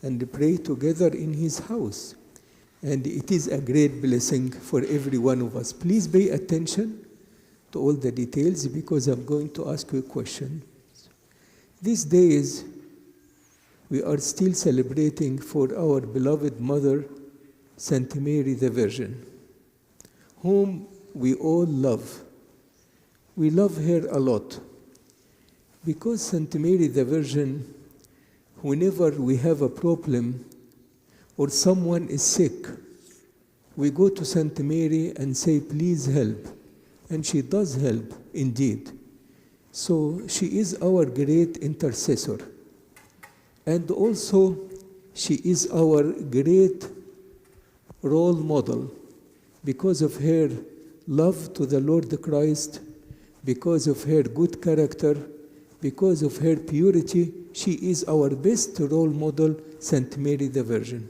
and pray together in his house. And it is a great blessing for every one of us. Please pay attention to all the details because I'm going to ask you a question. These days, we are still celebrating for our beloved mother, Saint Mary the Virgin, whom we all love. We love her a lot because Saint Mary the Virgin, whenever we have a problem or someone is sick, we go to Saint Mary and say, please help. And she does help, indeed. So she is our great intercessor. And also, she is our great role model because of her love to the Lord Christ, because of her good character, because of her purity. She is our best role model, Saint Mary the Virgin.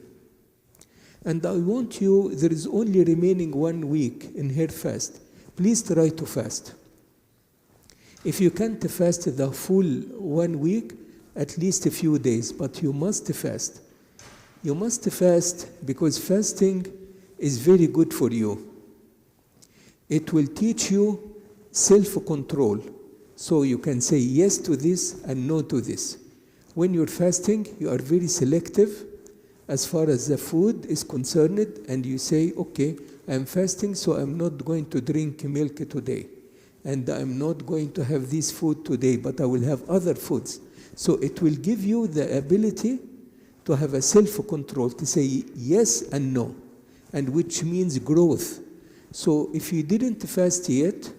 And I want you, there is only remaining 1 week in her fast. Please try to fast. If you can't fast the full 1 week, at least a few days, but you must fast. You must fast because fasting is very good for you. It will teach you self-control, so you can say yes to this and no to this. When you're fasting, you are very selective as far as the food is concerned, and you say, okay, I'm fasting, so I'm not going to drink milk today, and I'm not going to have this food today, but I will have other foods. So it will give you the ability to have a self-control, to say yes and no, and which means growth. So if you didn't fast yet,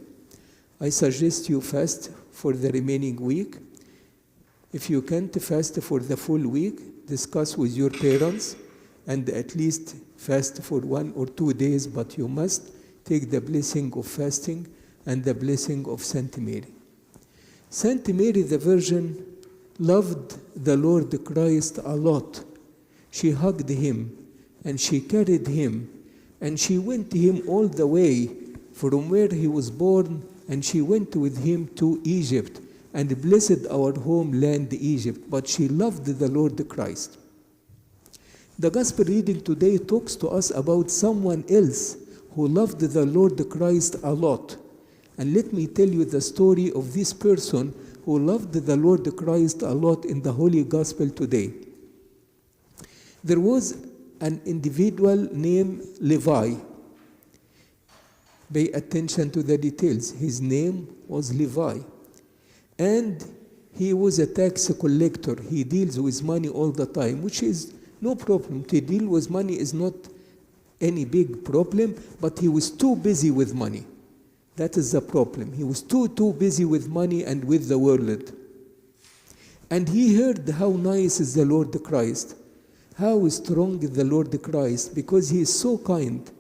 I suggest you fast for the remaining week. If you can't fast for the full week, discuss with your parents and at least fast for 1 or 2 days, but you must take the blessing of fasting and the blessing of Saint Mary. Saint Mary the Virgin loved the Lord Christ a lot. She hugged him and she carried him and she went to him all the way from where he was born, and she went with him to Egypt and blessed our homeland Egypt. But she loved the Lord Christ. The gospel reading today talks to us about someone else who loved the Lord Christ a lot. And let me tell you the story of this person who loved the Lord Christ a lot in the Holy Gospel today. There was an individual named Levi. Pay attention to the details. His name was Levi. And he was a tax collector. He deals with money all the time, which is no problem. To deal with money is not any big problem, but he was too busy with money. That is the problem. He was too busy with money and with the world. And he heard how nice is the Lord Christ, how strong is the Lord Christ, because he is so kind,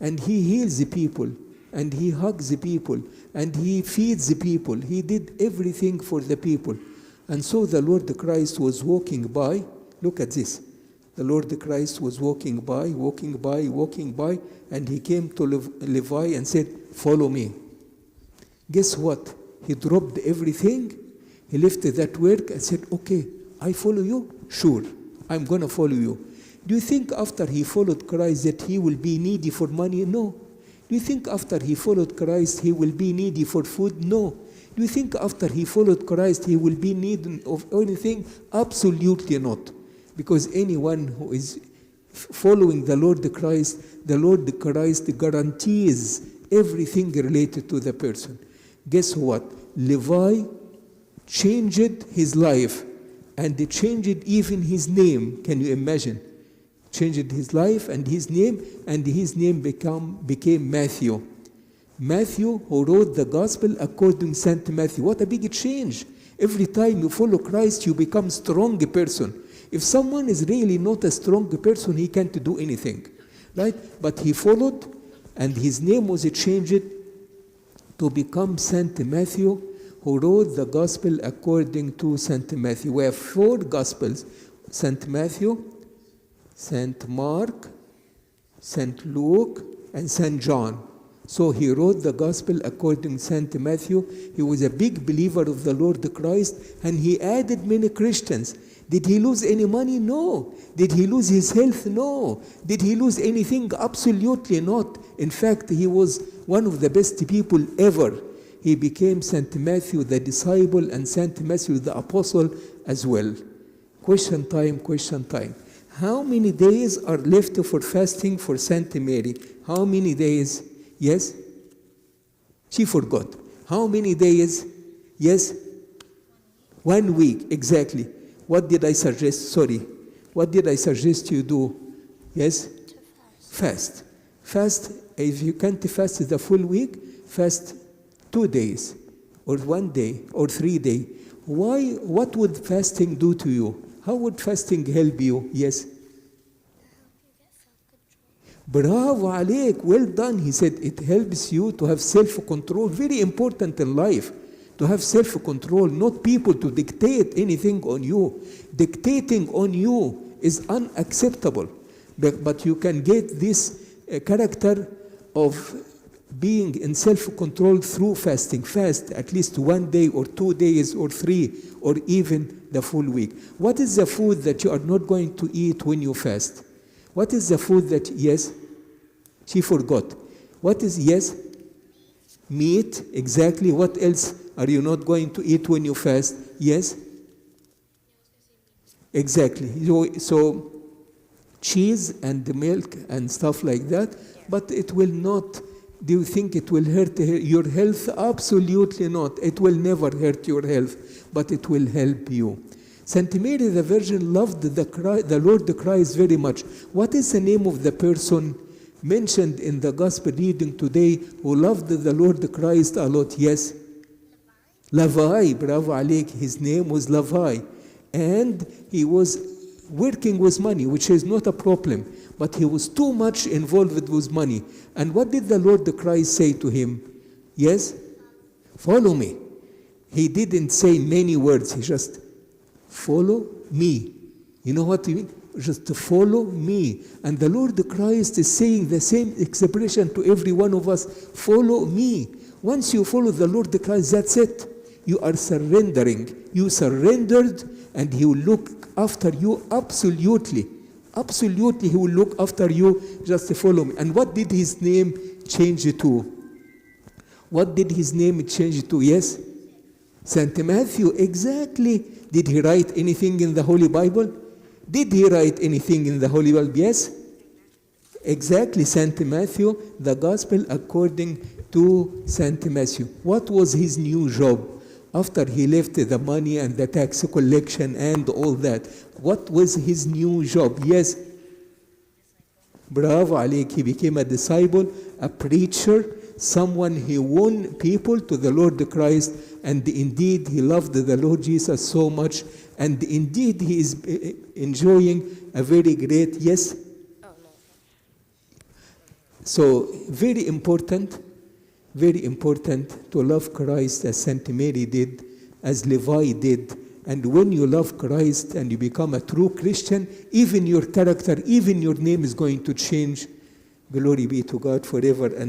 and he heals the people, and he hugs the people, and he feeds the people. He did everything for the people. And so the Lord Christ was walking by. Look at this. The Lord Christ was walking by, and he came to Levi and said, follow me. Guess what? He dropped everything. He left that work and said, okay, I follow you? Sure, I'm going to follow you. Do you think after he followed Christ that he will be needy for money? No. Do you think after he followed Christ he will be needy for food? No. Do you think after he followed Christ he will be needy of anything? Absolutely not. Because anyone who is following the Lord Christ guarantees everything related to the person. Guess what? Levi changed his life, and he changed even his name. Can you imagine? Changed his life and his name became Matthew. Matthew, who wrote the gospel according to Saint Matthew. What a big change. Every time you follow Christ, you become a strong person. If someone is really not a strong person, he can't do anything, right? But he followed, and his name was changed to become Saint Matthew, who wrote the gospel according to Saint Matthew. We have 4 gospels: Saint Matthew, Saint Mark, Saint Luke, and Saint John. So he wrote the gospel according to St. Matthew. He was a big believer of the Lord Christ, and he added many Christians. Did he lose any money? No. Did he lose his health? No. Did he lose anything? Absolutely not. In fact, he was one of the best people ever. He became St. Matthew the disciple and St. Matthew the apostle as well. Question time, question time. How many days are left for fasting for St. Mary? How many days? Yes? She forgot. How many days? Yes? 1 week, exactly. What did I suggest? Sorry. What did I suggest you do? Yes? Fast. Fast. If you can't fast the full week, fast 2 days, or 1 day, or 3 days. Why? What would fasting do to you? How would fasting help you? Yes? Bravo عليك. Well done. He said it helps you to have self-control. Very important in life. To have self-control, not people to dictate anything on you. Dictating on you is unacceptable. But you can get this character of being in self-control through fasting. Fast at least 1 day or 2 days or 3 or even the full week. What is the food that you are not going to eat when you fast? What is the food that, yes? She forgot. What is, yes? Meat, exactly. What else are you not going to eat when you fast? Yes? Exactly. So cheese and milk and stuff like that, but it will not. Do you think it will hurt your health? Absolutely not. It will never hurt your health, but it will help you. Saint Mary the Virgin loved the Lord Christ very much. What is the name of the person mentioned in the gospel reading today who loved the Lord Christ a lot? Yes? Levi. Bravo عليك. His name was Levi. And he was working with money, which is not a problem. But he was too much involved with money. And what did the Lord Christ say to him? Yes? Follow me. He didn't say many words. He just, follow me. You know what I mean? Just to follow me. And the Lord Christ is saying the same expression to every one of us. Follow me. Once you follow the Lord Christ, that's it. You are surrendering. You surrendered, and He will look after you absolutely. Absolutely, He will look after you. Just follow me. And what did His name change to? What did His name change to? Yes? Saint Matthew, exactly. Did he write anything in the Holy Bible? Did he write anything in the Holy Bible? Yes? Exactly, Saint Matthew, the Gospel according to Saint Matthew. What was his new job? After he left the money and the tax collection and all that, what was his new job? Yes? Bravo عليك. He became a disciple, a preacher, someone who won people to the Lord Christ, and indeed he loved the Lord Jesus so much, and indeed he is enjoying a very great, yes? So very important to love Christ as Saint Mary did, as Levi did. And when you love Christ and you become a true Christian, even your character, even your name is going to change. Glory be to God forever and